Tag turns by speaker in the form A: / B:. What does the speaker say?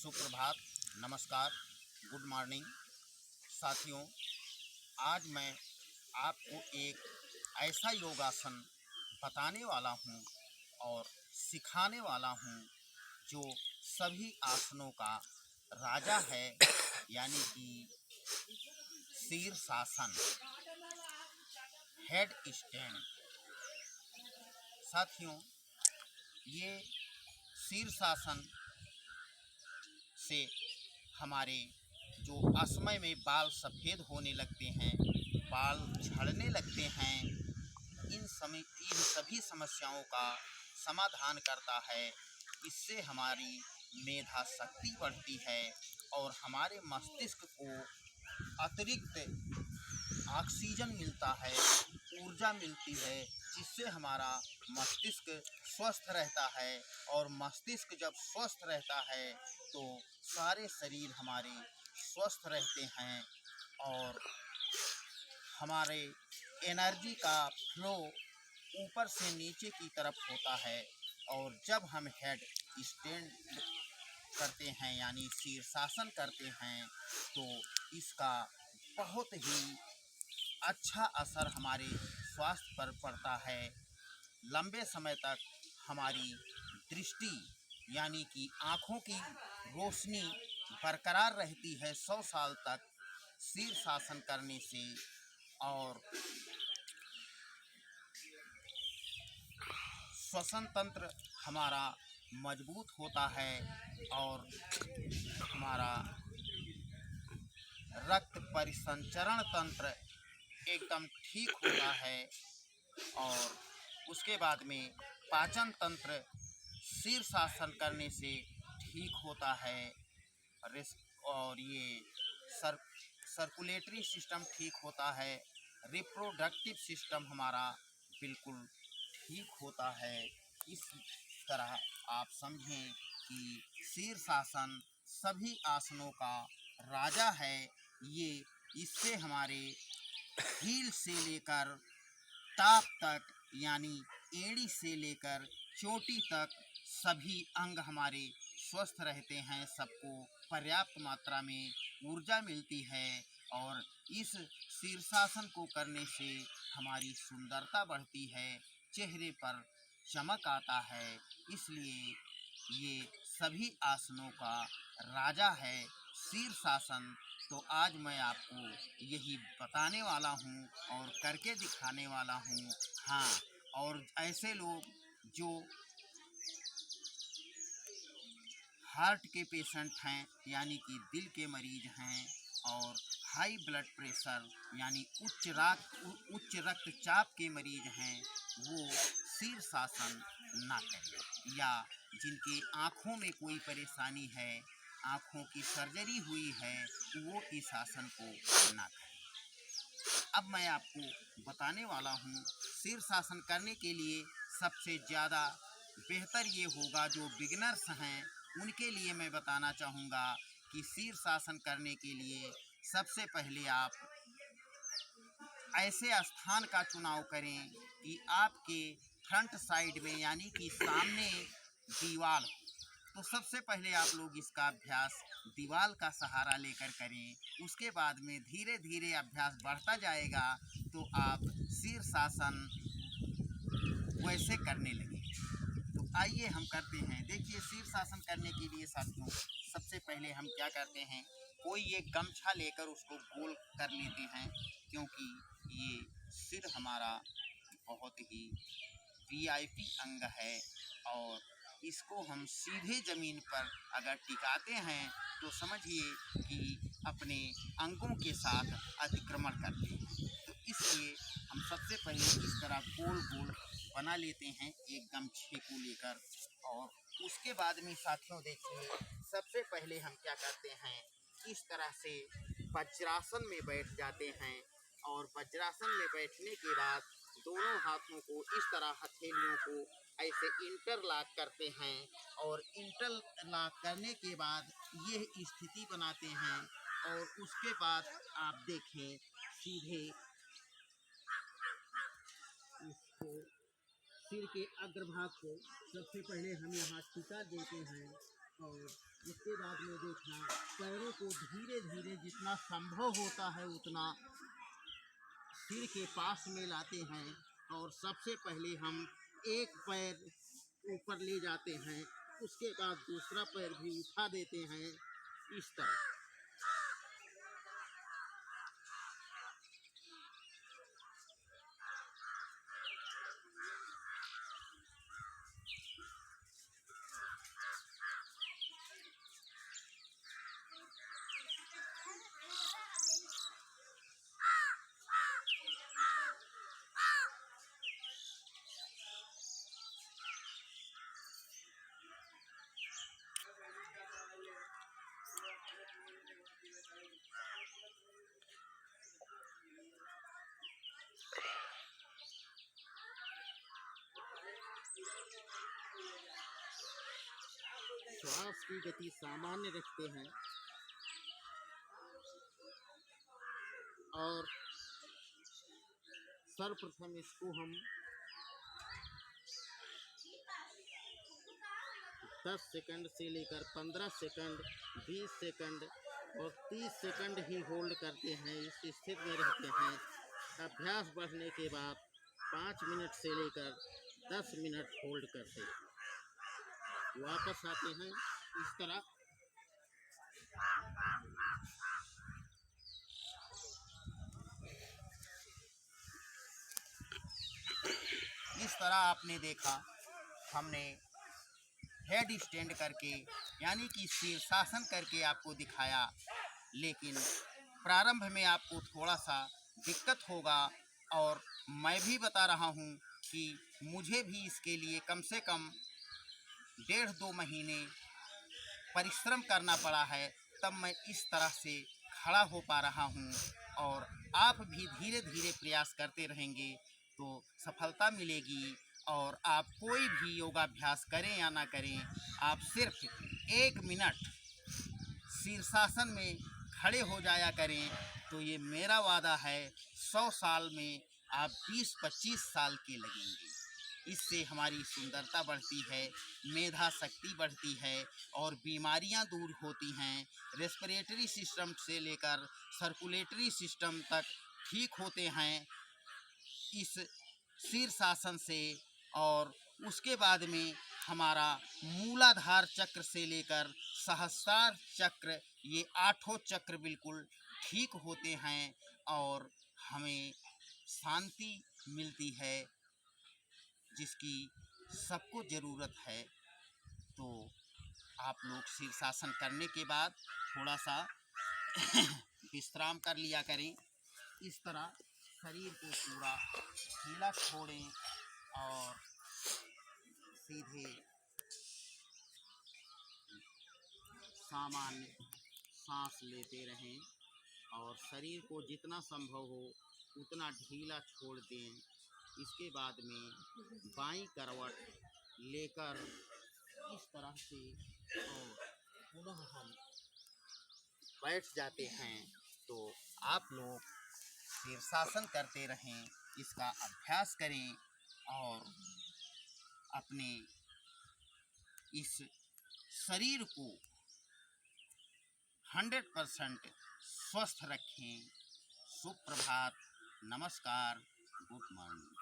A: सुप्रभात, नमस्कार, good morning साथियों। आज मैं आपको एक ऐसा योगासन बताने वाला हूँ और सिखाने वाला हूँ जो सभी आसनों का राजा है, यानी कि शीर्षासन, हेड स्टैंड। साथियों, ये शीर्षासन से हमारे जो असमय में बाल सफ़ेद होने लगते हैं, बाल झड़ने लगते हैं, इन सभी समस्याओं का समाधान करता है। इससे हमारी मेधा शक्ति बढ़ती है और हमारे मस्तिष्क को अतिरिक्त ऑक्सीजन मिलता है, ऊर्जा मिलती है, जिससे हमारा मस्तिष्क स्वस्थ रहता है। और मस्तिष्क जब स्वस्थ रहता है तो सारे शरीर हमारे स्वस्थ रहते हैं और हमारे एनर्जी का फ्लो ऊपर से नीचे की तरफ होता है। और जब हम हेड स्टैंड करते हैं, यानी शीर्षासन करते हैं, तो इसका बहुत ही अच्छा असर हमारे स्वास्थ्य पर पड़ता है। लंबे समय तक हमारी दृष्टि, यानी कि आँखों की रोशनी बरकरार रहती है 100 साल तक शीर्षासन करने से। और श्वसन तंत्र हमारा मजबूत होता है और हमारा रक्त परिसंचरण तंत्र एकदम ठीक होता है। और उसके बाद में पाचन तंत्र शीर्षासन करने से ठीक होता है। और ये सर्कुलेटरी सिस्टम ठीक होता है। रिप्रोडक्टिव सिस्टम हमारा बिल्कुल ठीक होता है। इस तरह आप समझें कि शीर्षासन सभी आसनों का राजा है। ये इससे हमारे हील से लेकर टाप तक, यानी एड़ी से लेकर चोटी तक सभी अंग हमारे स्वस्थ रहते हैं। सबको पर्याप्त मात्रा में ऊर्जा मिलती है और इस शीर्षासन को करने से हमारी सुंदरता बढ़ती है, चेहरे पर चमक आता है। इसलिए ये सभी आसनों का राजा है शीर्षासन। तो आज मैं आपको यही बताने वाला हूँ और करके दिखाने वाला हूँ। हाँ, और ऐसे लोग जो हार्ट के पेशेंट हैं, यानी कि दिल के मरीज हैं, और हाई ब्लड प्रेशर यानी उच्च रक्तचाप के मरीज हैं, वो शीर्षासन ना करें। या जिनके आँखों में कोई परेशानी है, आँखों की सर्जरी हुई है, वो इस आसन को ना करें। अब मैं आपको बताने वाला हूँ शीर्षासन करने के लिए सबसे ज़्यादा बेहतर ये होगा, जो बिगिनर्स हैं उनके लिए मैं बताना चाहूँगा कि शीर्षासन करने के लिए सबसे पहले आप ऐसे स्थान का चुनाव करें कि आपके फ्रंट साइड में, यानी कि सामने दीवार हो। तो सबसे पहले आप लोग इसका अभ्यास दीवार का सहारा लेकर करें। उसके बाद में धीरे धीरे अभ्यास बढ़ता जाएगा तो आप शीर्षासन वैसे करने लगे। तो आइए हम करते हैं। देखिए, शीर्षासन करने के लिए साथियों सबसे पहले हम क्या करते हैं, कोई एक गमछा लेकर उसको गोल कर लेते हैं, क्योंकि ये सिर हमारा बहुत ही वीआईपी अंग है और इसको हम सीधे ज़मीन पर अगर टिकाते हैं तो समझिए कि अपने अंगों के साथ अतिक्रमण करते हैं। तो इसलिए हम सबसे पहले इस तरह गोल गोल बना लेते हैं एक गमछे को लेकर। और उसके बाद में साथियों देखिए, सबसे पहले हम क्या करते हैं, इस तरह से वज्रासन में बैठ जाते हैं। और वज्रासन में बैठने के बाद दोनों हाथों को इस तरह हथेलियों को ऐसे इंटरलॉक करते हैं। और इंटरलॉक करने के बाद ये स्थिति बनाते हैं। और उसके बाद आप देखें, सीधे इसको सिर के अग्रभाग को सबसे पहले हम यहाँ टिका देते हैं। और इसके बाद में देखना पैरों को धीरे धीरे जितना संभव होता है उतना सिर के पास में लाते हैं और सबसे पहले हम एक पैर ऊपर ले जाते हैं, उसके बाद दूसरा पैर भी उठा देते हैं इस तरह। श्वास की गति सामान्य रखते हैं और सर्वप्रथम इसको हम 10 सेकंड से लेकर 15 सेकंड, 20 सेकंड और 30 सेकंड ही होल्ड करते हैं, इस स्थिति में रहते हैं। अभ्यास बढ़ने के बाद 5 मिनट से लेकर 10 मिनट होल्ड करते हैं, वापस आते हैं इस तरह। इस तरह आपने देखा, हमने हेड स्टैंड करके यानी कि शीर्षासन करके आपको दिखाया, लेकिन प्रारंभ में आपको थोड़ा सा दिक्कत होगा और मैं भी बता रहा हूँ कि मुझे भी इसके लिए कम से कम 1.5-2 महीने परिश्रम करना पड़ा है, तब मैं इस तरह से खड़ा हो पा रहा हूँ। और आप भी धीरे धीरे प्रयास करते रहेंगे तो सफलता मिलेगी। और आप कोई भी योगाभ्यास करें या ना करें, आप सिर्फ 1 मिनट शीर्षासन में खड़े हो जाया करें, तो ये मेरा वादा है 100 साल में आप 20-25 साल के लगेंगे। इससे हमारी सुंदरता बढ़ती है, मेधा शक्ति बढ़ती है और बीमारियां दूर होती हैं। रेस्पिरेटरी सिस्टम से लेकर सर्कुलेटरी सिस्टम तक ठीक होते हैं इस शीर्षासन से। और उसके बाद में हमारा मूलाधार चक्र से लेकर सहस्त्रार चक्र, ये 8 चक्र बिल्कुल ठीक होते हैं और हमें शांति मिलती है जिसकी सबको ज़रूरत है। तो आप लोग शीर्षासन करने के बाद थोड़ा सा विश्राम कर लिया करें। इस तरह शरीर को पूरा ढीला छोड़ें और सीधे सामान्य सांस लेते रहें और शरीर को जितना संभव हो उतना ढीला छोड़ दें। इसके बाद में बाईं करवट लेकर इस तरह से और पुनः हम बैठ जाते हैं। तो आप लोग शीर्षासन करते रहें, इसका अभ्यास करें और अपने इस शरीर को 100% स्वस्थ रखें। सुप्रभात, नमस्कार, गुड मॉर्निंग।